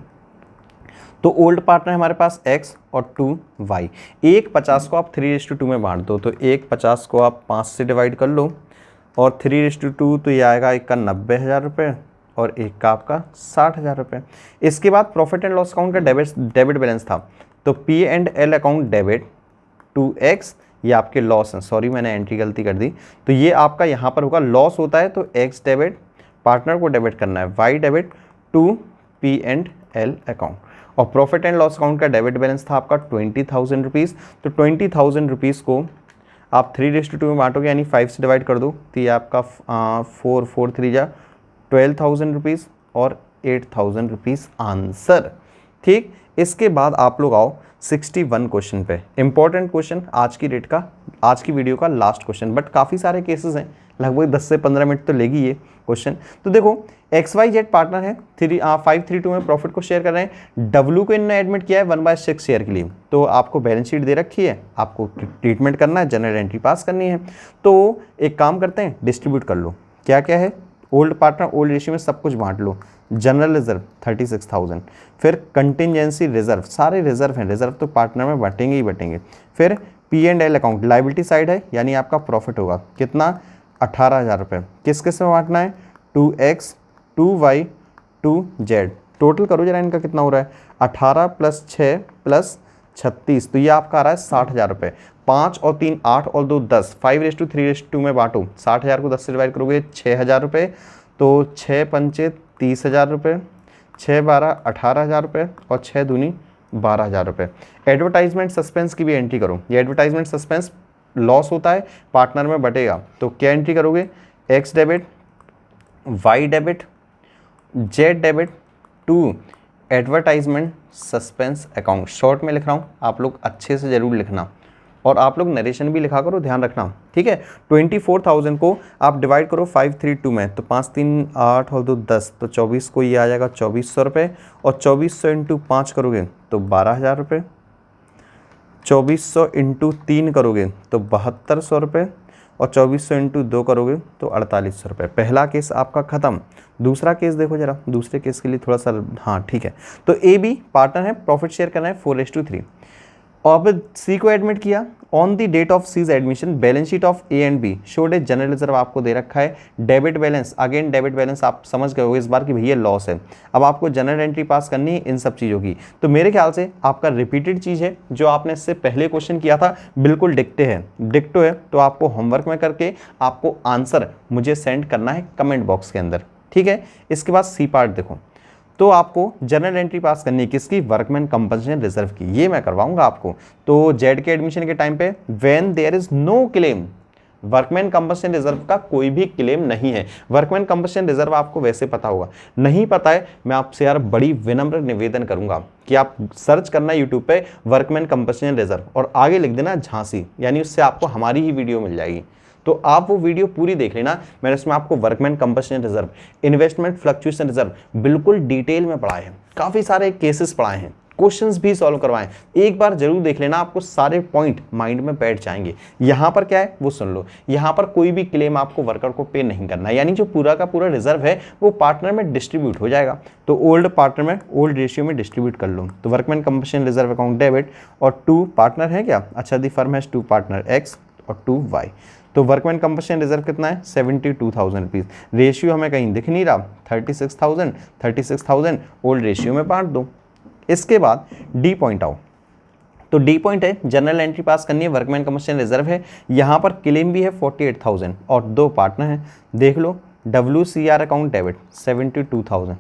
तो ओल्ड पार्टनर हमारे पास x और 2 y। 150 को आप 3:2 में बांट दो, तो 150 को आप 5 से डिवाइड कर लो, और 3:2 तो ये आएगा एक का 90,000 रुपये और एक का आपका 60,000 रुपये। इसके बाद प्रॉफिट एंड लॉस अकाउंट का डेबिट बैलेंस था, तो P&L अकाउंट डेबिट 2x, ये आपके लॉस हैं, सॉरी मैंने एंट्री गलती कर दी, तो ये आपका यहाँ पर होगा लॉस होता है, तो x डेबिट, पार्टनर को डेबिट करना है, y debit to P&L account. और प्रॉफिट एंड लॉस अकाउंट का डेबिट बैलेंस था आपका 20,000 रुपीज़, तो 20,000 रुपीज़ को आप 3:2 में बांटोगे, यानी 5 से डिवाइड कर दो, तो ये आपका 4 3 जा 12,000 रुपीज़ और 8,000 रुपीज़ आंसर, ठीक। इसके बाद आप लोग आओ 61 क्वेश्चन पे, इंपॉर्टेंट क्वेश्चन, आज की वीडियो का लास्ट क्वेश्चन, बट काफ़ी सारे केसेस हैं, लगभग 10 से 15 मिनट तो लेगी ये क्वेश्चन। तो देखो XYZ पार्टनर है, 532 में प्रॉफिट को शेयर कर रहे हैं, W को इन्होंने एडमिट किया है 1/6 शेयर के लिए, तो आपको बैलेंस शीट दे रखी है, आपको ट्रीटमेंट करना है, जनरल एंट्री पास करनी है। तो एक काम करते हैं, डिस्ट्रीब्यूट कर लो, क्या क्या है, ओल्ड पार्टनर ओल्ड रेशियो में सब कुछ बांट लो। जनरल रिजर्व 36,000, फिर कंटिजेंसी रिजर्व, सारे रिजर्व हैं, रिजर्व तो पार्टनर में बटेंगे ही बटेंगे। फिर P&L अकाउंट लाइबिलिटी साइड है, यानी आपका प्रॉफिट होगा कितना, 18,000 रुपये। किस किस में बांटना है, 2x 2y 2z। टोटल करो जरा इनका कितना हो रहा है, 18 + 6 + 36, तो ये आपका आ रहा है 60,000 रुपये। 5 और 3 8 और 2 10, 5:3:2 में बांटो, 60,000 को 10 से डिवाइड करोगे 6,000 रुपये, तो 6 पंचे 30,000 रुपये, 6 12 18,000 रुपये और 6 दूनी 12,000 रुपये। एडवर्टाइजमेंट सस्पेंस की भी एंट्री करो, ये एडवर्टाइजमेंट सस्पेंस लॉस होता है, पार्टनर में बटेगा, तो क्या एंट्री करोगे, x debit, y debit, z debit to advertisement suspense account. Short में लिख रहा हूँ, आप लोग अच्छे से ज़रूर लिखना, और आप लोग नरेशन भी लिखा करो, ध्यान रखना, ठीक है। 24,000 को आप डिवाइड करो 532 में, तो 5 3 8 और 2 10, तो 24 को ये आ जाएगा 2,400 रुपये, और 2,400 × 5 करोगे तो 12,000 रुपये, 2,400 × 3 करोगे तो 7,200 रुपये, और 2,400 × 2 करोगे तो 4,800 रुपये। पहला केस आपका खत्म। दूसरा केस देखो जरा, दूसरे केस के लिए थोड़ा सा, हाँ ठीक है। तो AB पार्टनर है, प्रॉफिट शेयर करना है 4:3। अब C को एडमिट किया, on the date of C's admission balance sheet of A and B showed a general reserve आपको दे रखा है, debit balance, again debit balance आप समझ गए हो इस बार कि भैया लॉस है। अब आपको जनरल एंट्री पास करनी है इन सब चीज़ों की, तो मेरे ख्याल से आपका रिपीटेड चीज़ है, जो आपने इससे पहले क्वेश्चन किया था बिल्कुल डिक्टो है, तो आपको होमवर्क में करके आपको आंसर मुझे सेंड करना है कमेंट बॉक्स के अंदर, ठीक है। इसके बाद C पार्ट देखो, तो आपको जनरल एंट्री पास करनी है किसकी, वर्कमैन कंपनसेशन रिजर्व की, ये मैं करवाऊंगा आपको। तो जेड के एडमिशन के टाइम पे when there is no claim workmen compensation reserve का कोई भी क्लेम नहीं है। वर्कमैन कंबशन रिजर्व आपको वैसे पता होगा, नहीं पता है मैं आपसे यार बड़ी विनम्र निवेदन करूंगा कि आप सर्च करना यूट्यूब पे वर्कमैन कंबशन रिजर्व और आगे लिख देना झांसी, यानी उससे आपको हमारी ही वीडियो मिल जाएगी। तो आप वो वीडियो पूरी देख लेना, मैंने उसमें आपको workman compensation reserve, investment fluctuation reserve बिल्कुल डिटेल में पढ़ाए हैं, काफी सारे केसेस पढ़ाए हैं, क्वेश्चंस भी सॉल्व करवाएं। एक बार जरूर देख लेना, आपको सारे पॉइंट माइंड में बैठ जाएंगे। यहां पर क्या है वो सुन लो, यहां पर कोई भी क्लेम आपको वर्कर को पे नहीं करना है, यानी जो पूरा का पूरा रिजर्व है वो पार्टनर में डिस्ट्रीब्यूट हो जाएगा। तो ओल्ड पार्टनर में ओल्ड रेशियो में डिस्ट्रीब्यूट कर लो। तो workman compensation reserve account debit, और 2 पार्टनर है क्या, अच्छा दी फर्म हैज 2 पार्टनर एक्स और 2 वाई। तो वर्कमैन कंबशन रिजर्व कितना है 72,000 रुपीज। रेशियो हमें कहीं दिख नहीं रहा, 36,000 ओल्ड रेशियो में बांट दो। इसके बाद डी पॉइंट आओ, तो डी पॉइंट है जनरल एंट्री पास करनी है, वर्कमैन कंबशन रिजर्व है, यहां पर क्लेम भी है 48,000 और 2 पार्टनर हैं। देख लो WCR अकाउंट डेबिट 72,000,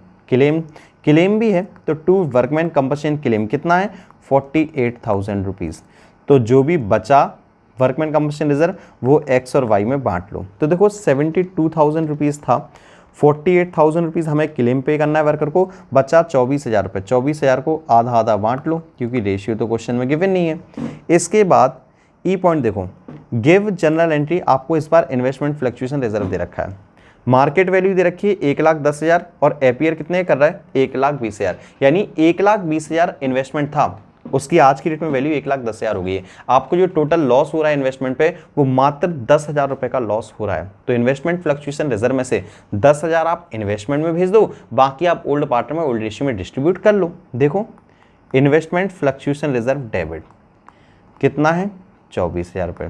क्लेम भी है, तो 2 वर्कमैन कंबशन क्लेम कितना है 48,000 रुपीज। तो जो भी बचा वर्कमैन कंबशन रिजर्व वो एक्स और वाई में बांट लो। तो देखो 72,000 रुपीज था, 48,000 रुपीज हमें क्लेम पे करना है वर्कर को, बचा 24,000 रुपये। 24,000 को आधा आधा बांट लो क्योंकि रेशियो तो क्वेश्चन में गिवन नहीं है। इसके बाद ई पॉइंट देखो, गिव जनरल एंट्री, आपको इस बार इन्वेस्टमेंट फ्लक्चुएशन रिजर्व दे रखा है, मार्केट वैल्यू दे रखी है 1,10,000 और एपीयर कितने कर रहा है 1,20,000, यानी 1,20,000 इन्वेस्टमेंट था, उसकी आज की डेट में वैल्यू 1,10,000 हो गई है। आपको जो टोटल लॉस हो रहा है इन्वेस्टमेंट पे वो मात्र 10,000 रुपए का लॉस हो रहा है। तो इन्वेस्टमेंट फ्लक्चुएशन रिजर्व में से 10,000 आप इन्वेस्टमेंट में भेज दो, बाकी आप ओल्ड पार्टनर में ओल्ड रेशियो में डिस्ट्रीब्यूट कर लो। देखो इन्वेस्टमेंट फ्लक्चुएशन रिजर्व डेबिट कितना है 24,000 रुपये,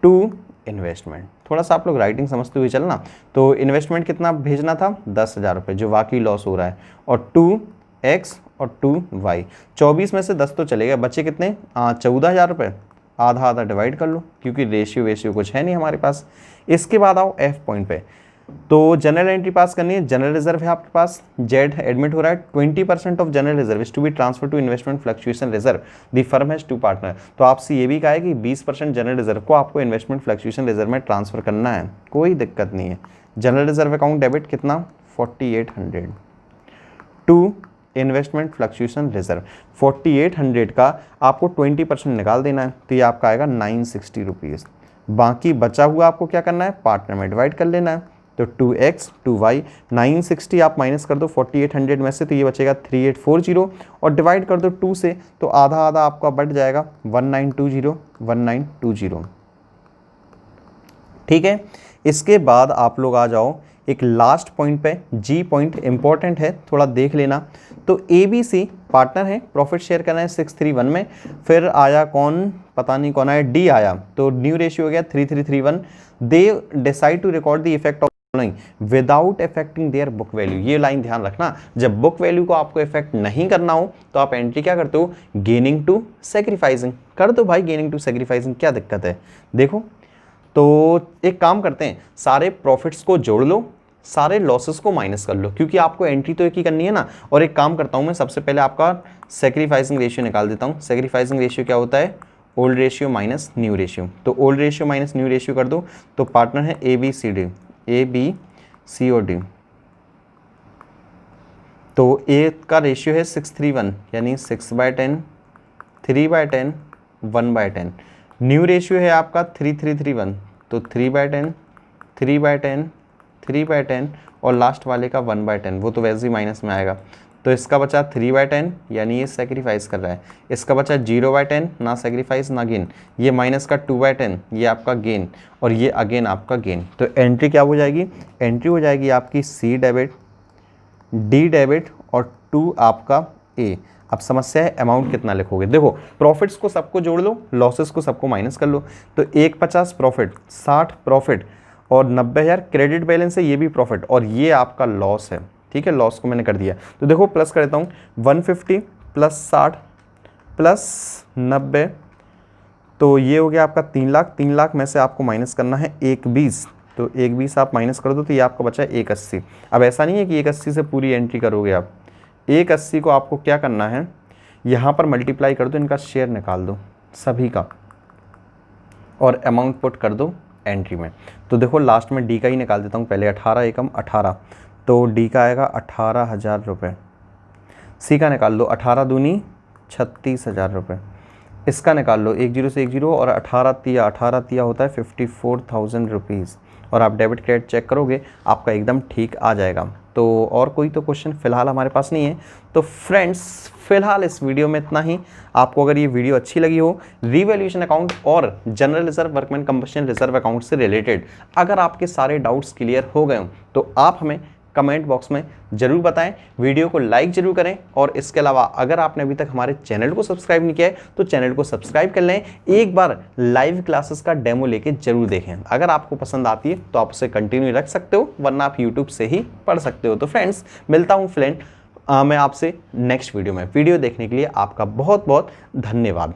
2 इन्वेस्टमेंट, थोड़ा सा आप लोग राइटिंग समझते हुए चलना। तो इन्वेस्टमेंट कितना भेजना था 10,000 रुपये जो वाकई लॉस हो रहा है, और 2 एक्स और 2 वाई। 24 में से 10 तो चलेगा, बच्चे कितने 14,000 रुपये, आधा आधा डिवाइड कर लो क्योंकि रेशियो कुछ है नहीं हमारे पास। इसके बाद आओ एफ पॉइंट पे, तो जनरल एंट्री पास करनी है, जनरल रिजर्व है आपके पास, जेड एडमिट हो रहा है, 20% of general reserve is to be transfer to investment fluctuation reserve, the firm has 2 partner. तो आपसे ये भी कहा है कि 20% जनरल रिजर्व को आपको इन्वेस्टमेंट फ्लक्चुएशन रिजर्व में ट्रांसफर करना है, कोई दिक्कत नहीं है। जनरल रिजर्व अकाउंट डेबिट कितना 4800, 2 इन्वेस्टमेंट फ्लक्चुएशन रिजर्व 4800 का आपको 20% निकाल देना है, तो ये आपका आएगा 960 रुपीज़। बाकी बचा हुआ आपको क्या करना है पार्टनर में डिवाइड कर लेना है। तो 2x 2y 960 आप माइनस कर दो 4800 में से, तो ये बचेगा 3840 और डिवाइड कर दो 2 से, तो आधा आधा आपका बढ़ जाएगा 1920। ठीक है, इसके बाद आप लोग आ जाओ एक लास्ट पॉइंट पे, जी पॉइंट इंपॉर्टेंट है, थोड़ा देख लेना। तो ABC पार्टनर है, प्रॉफिट शेयर करना है 631 में, फिर आया कौन पता नहीं कौन आया, डी आया, तो न्यू रेशियो हो गया 3331। They decide to record the effect of without affecting their book value. ये लाइन ध्यान रखना, जब बुक वैल्यू को आपको इफेक्ट नहीं करना हो तो आप एंट्री क्या करते हो, गेनिंग टू सेक्रीफाइसिंग कर दो भाई, गेनिंग टू सेक्रीफाइसिंग क्या दिक्कत है। देखो तो एक काम करते हैं, सारे प्रॉफिट्स को जोड़ लो, सारे लॉसेस को माइनस कर लो, क्योंकि आपको एंट्री तो एक ही करनी है ना। और एक काम करता हूं मैं, सबसे पहले आपका सेक्रीफाइसिंग रेशियो निकाल देता हूं। सेक्रीफाइसिंग रेशियो क्या होता है, old ratio minus new ratio. तो old ratio minus new ratio कर दो, तो पार्टनर है ABCD। तो ए का रेशियो है 631, यानी 6/10, 3/10, 1/10। न्यू रेशियो है आपका 3331, तो 3/10, 3/10, 3/10 और लास्ट वाले का 1/10, वो तो वैसे ही माइनस में आएगा। तो इसका बचा 3/10, यानी ये सेक्रीफाइस कर रहा है। इसका बचा 0/10, ना सेक्रीफाइस ना गेन। ये माइनस का 2/10, ये आपका गेन, और ये अगेन आपका गेन। तो एंट्री क्या हो जाएगी, एंट्री हो जाएगी आपकी C डेबिट, D डेबिट और 2 आपका A। अब समस्या है अमाउंट कितना लिखोगे। देखो प्रॉफिट्स को सबको जोड़ लो, लॉसेस को सबको माइनस कर लो। तो 150 प्रॉफिट, 60 प्रॉफिट और 90,000 क्रेडिट बैलेंस है, ये भी प्रॉफिट, और ये आपका लॉस है। ठीक है, लॉस को मैंने कर दिया। तो देखो प्लस कर देता हूँ, 150 प्लस 60 प्लस 90, तो ये हो गया आपका 3 लाख। 3 लाख में से आपको माइनस करना है 120, तो 120 आप माइनस कर दो, तो ये आपका बचा 180। अब ऐसा नहीं है कि 180 से पूरी एंट्री करोगे आप, 180 को आपको क्या करना है, यहाँ पर मल्टीप्लाई कर दो, इनका शेयर निकाल दो सभी का, और अमाउंट पुट कर दो एंट्री में। तो देखो लास्ट में डी का ही निकाल देता हूँ पहले, 18 एकम 18, तो डी का आएगा 18,000 रुपये। सी का निकाल लो, 18 दूनी 36,000 रुपये। इसका निकाल लो, 1 0 से 1 0 और 18 तिया होता है 54,000 रुपीज़। और आप डेबिट क्रेडिट चेक करोगे आपका एकदम ठीक आ जाएगा। तो और कोई तो क्वेश्चन फ़िलहाल हमारे पास नहीं है। तो फ्रेंड्स फ़िलहाल इस वीडियो में इतना ही। आपको अगर ये वीडियो अच्छी लगी हो, रीवैल्यूएशन अकाउंट और general reserve workman compensation reserve account से रिलेटेड अगर आपके सारे डाउट्स क्लियर हो गए हों तो आप हमें कमेंट बॉक्स में ज़रूर बताएं, वीडियो को लाइक ज़रूर करें। और इसके अलावा अगर आपने अभी तक हमारे चैनल को सब्सक्राइब नहीं किया है तो चैनल को सब्सक्राइब कर लें। एक बार लाइव क्लासेस का डेमो लेके ज़रूर देखें। अगर आपको पसंद आती है तो आप उसे कंटिन्यू रख सकते हो, वरना आप यूट्यूब से ही पढ़ सकते हो। तो फ्रेंड्स मिलता हूँ मैं आपसे नेक्स्ट वीडियो में। वीडियो देखने के लिए आपका बहुत बहुत धन्यवाद।